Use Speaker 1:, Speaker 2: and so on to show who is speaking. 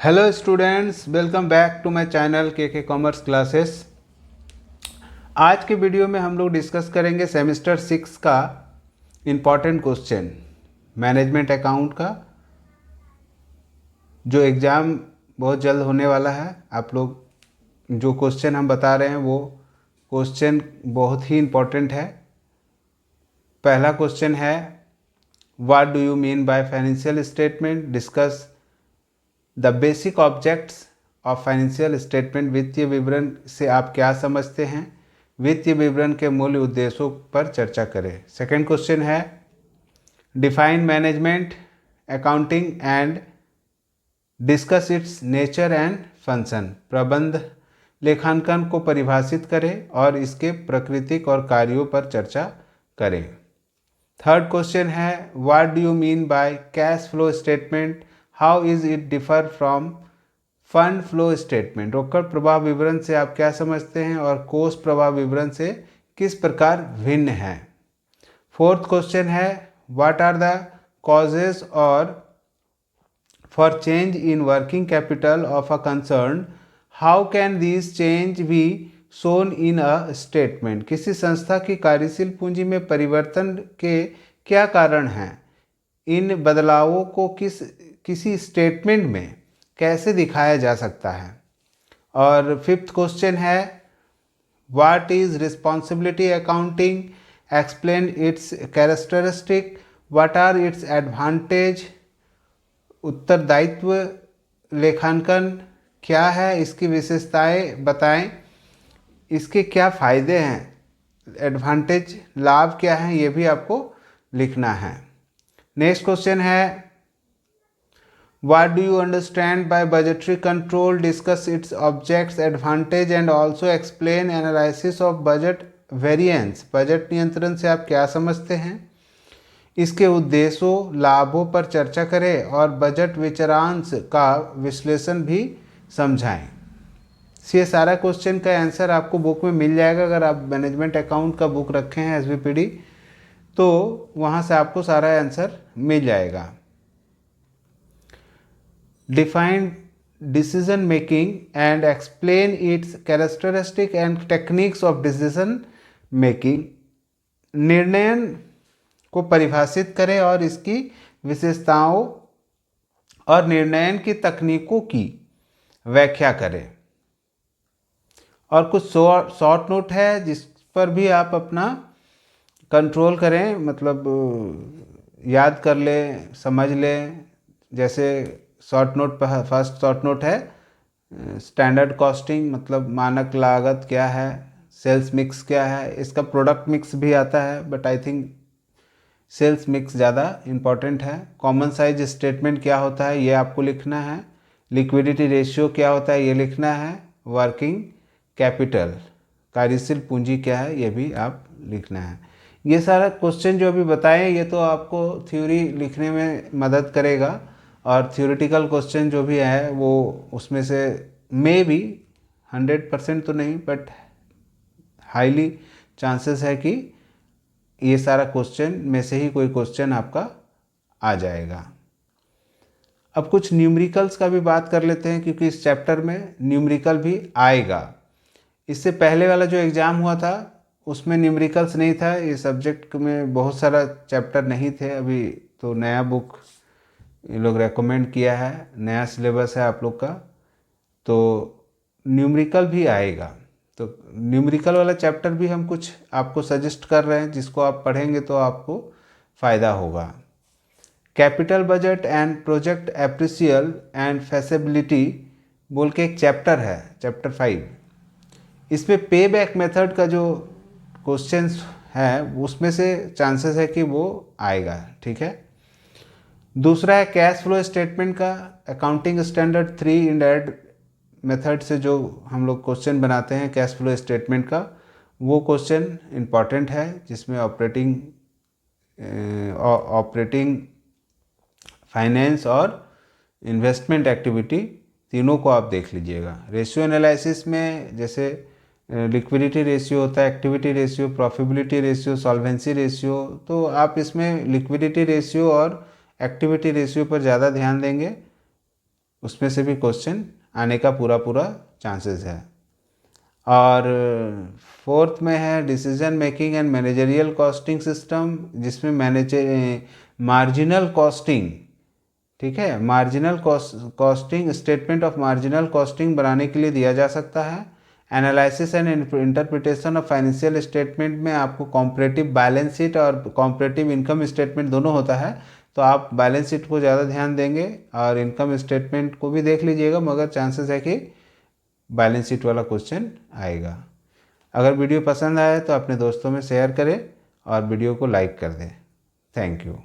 Speaker 1: Hello students, welcome back to my channel के commerce classes. आज के वीडियो में हम लोग डिस्कस करेंगे सेमेस्टर 6 का इम्पॉर्टेंट क्वेश्चन मैनेजमेंट अकाउंट का, जो एग्ज़ाम बहुत जल्द होने वाला है। आप लोग जो क्वेश्चन हम बता रहे हैं वो क्वेश्चन बहुत ही इम्पॉर्टेंट है। पहला क्वेश्चन है, what do you mean by financial statement, discuss the basic objects of financial statement. वित्तीय विवरण से आप क्या समझते हैं, वित्तीय विवरण के मूल उद्देश्यों पर चर्चा करें। सेकंड क्वेश्चन है, define management accounting and discuss it's nature and function. प्रबंध लेखांकन को परिभाषित करें और इसके प्राकृतिक और कार्यों पर चर्चा करें। थर्ड क्वेश्चन है, what do you mean by cash flow statement, how is it differ from fund flow statement. रोकड़ प्रवाह विवरण से आप क्या समझते हैं और कोष प्रवाह विवरण से किस प्रकार भिन्न है। फोर्थ क्वेश्चन है, व्हाट आर द कॉजेज और for change in working capital of a concern, how can this change be shown in a statement. किसी संस्था की कार्यशील पूंजी में परिवर्तन के क्या कारण हैं, इन बदलावों को किसी स्टेटमेंट में कैसे दिखाया जा सकता है। और फिफ्थ क्वेश्चन है, what is responsibility accounting, explain its characteristic, what are its advantage. उत्तरदायित्व लेखांकन क्या है, इसकी विशेषताएं बताएं, इसके क्या फ़ायदे हैं, एडवांटेज लाभ क्या है, ये भी आपको लिखना है। नेक्स्ट क्वेश्चन है, what do you understand by budgetary control, discuss its objects advantage and also explain analysis of budget variance. Budget नियंत्रण से आप क्या समझते हैं, इसके उद्देश्यों लाभों पर चर्चा करें और बजट विचरांश का विश्लेषण भी समझाएं। ये सारा क्वेश्चन का आंसर आपको बुक में मिल जाएगा। अगर आप मैनेजमेंट अकाउंट का बुक रखे हैं SVPD, तो वहाँ से आपको सारा आंसर मिल जाएगा। Define decision making and explain its characteristic and techniques of decision making. निर्णयन को परिभाषित करें और इसकी विशेषताओं और निर्णयन की तकनीकों की व्याख्या करें। और कुछ शॉर्ट नोट है जिस पर भी आप अपना कंट्रोल करें, मतलब याद कर लें, समझ लें। जैसे शॉर्ट नोट पर फर्स्ट शॉर्ट नोट है, स्टैंडर्ड कॉस्टिंग मतलब मानक लागत क्या है, सेल्स मिक्स क्या है, इसका प्रोडक्ट मिक्स भी आता है but I think sales mix ज़्यादा इम्पॉर्टेंट है। कॉमन साइज स्टेटमेंट क्या होता है ये आपको लिखना है। लिक्विडिटी रेशियो क्या होता है ये लिखना है। वर्किंग कैपिटल कार्यशील पूंजी क्या है ये भी आप लिखना है। ये सारा क्वेश्चन जो अभी बताएं ये तो आपको थ्योरी लिखने में मदद करेगा, और थ्योरेटिकल क्वेश्चन जो भी है वो उसमें से मे भी 100% तो नहीं बट हाईली चांसेस है कि ये सारा क्वेश्चन में से ही कोई क्वेश्चन आपका आ जाएगा। अब कुछ न्यूमेरिकल्स का भी बात कर लेते हैं, क्योंकि इस चैप्टर में न्यूमेरिकल भी आएगा। इससे पहले वाला जो एग्ज़ाम हुआ था उसमें न्यूमेरिकल्स नहीं था। ये सब्जेक्ट में बहुत सारा चैप्टर नहीं थे। अभी तो नया बुक ये लोग रेकमेंड किया है, नया सिलेबस है आप लोग का, तो न्यूमेरिकल भी आएगा। तो न्यूमेरिकल वाला चैप्टर भी हम कुछ आपको सजेस्ट कर रहे हैं, जिसको आप पढ़ेंगे तो आपको फ़ायदा होगा। Capital budget and project appraisal and feasibility बोल के एक चैप्टर है, चैप्टर 5। इसमें पे बैक मेथड का जो क्वेश्चंस है उसमें से चांसेस है कि वो आएगा, ठीक है। दूसरा है कैश फ्लो स्टेटमेंट का, अकाउंटिंग स्टैंडर्ड 3 इंडायरेक्ट मेथड से जो हम लोग क्वेश्चन बनाते हैं कैश फ्लो स्टेटमेंट का, वो क्वेश्चन इम्पॉर्टेंट है, जिसमें ऑपरेटिंग फाइनेंस और इन्वेस्टमेंट एक्टिविटी तीनों को आप देख लीजिएगा। रेशियो एनालिसिस में जैसे लिक्विडिटी रेशियो होता है, activity ratio, profitability ratio, solvency ratio, तो आप इसमें लिक्विडिटी रेशियो और एक्टिविटी रेशियो पर ज़्यादा ध्यान देंगे। उसमें से भी क्वेश्चन आने का पूरा पूरा चांसेस है। और फोर्थ में है decision making and managerial costing system, जिसमें मार्जिनल कॉस्टिंग, ठीक है, marginal costing, statement of marginal costing बनाने के लिए दिया जा सकता है। Analysis and interpretation of financial statement में आपको कॉम्परेटिव बैलेंस शीट और कॉम्परेटिव इनकम स्टेटमेंट दोनों होता है, तो आप बैलेंस शीट को ज़्यादा ध्यान देंगे और इनकम स्टेटमेंट को भी देख लीजिएगा, मगर चांसेस है कि बैलेंस शीट वाला क्वेश्चन आएगा। अगर वीडियो पसंद आए तो अपने दोस्तों में शेयर करें और वीडियो को लाइक कर दें। Thank you.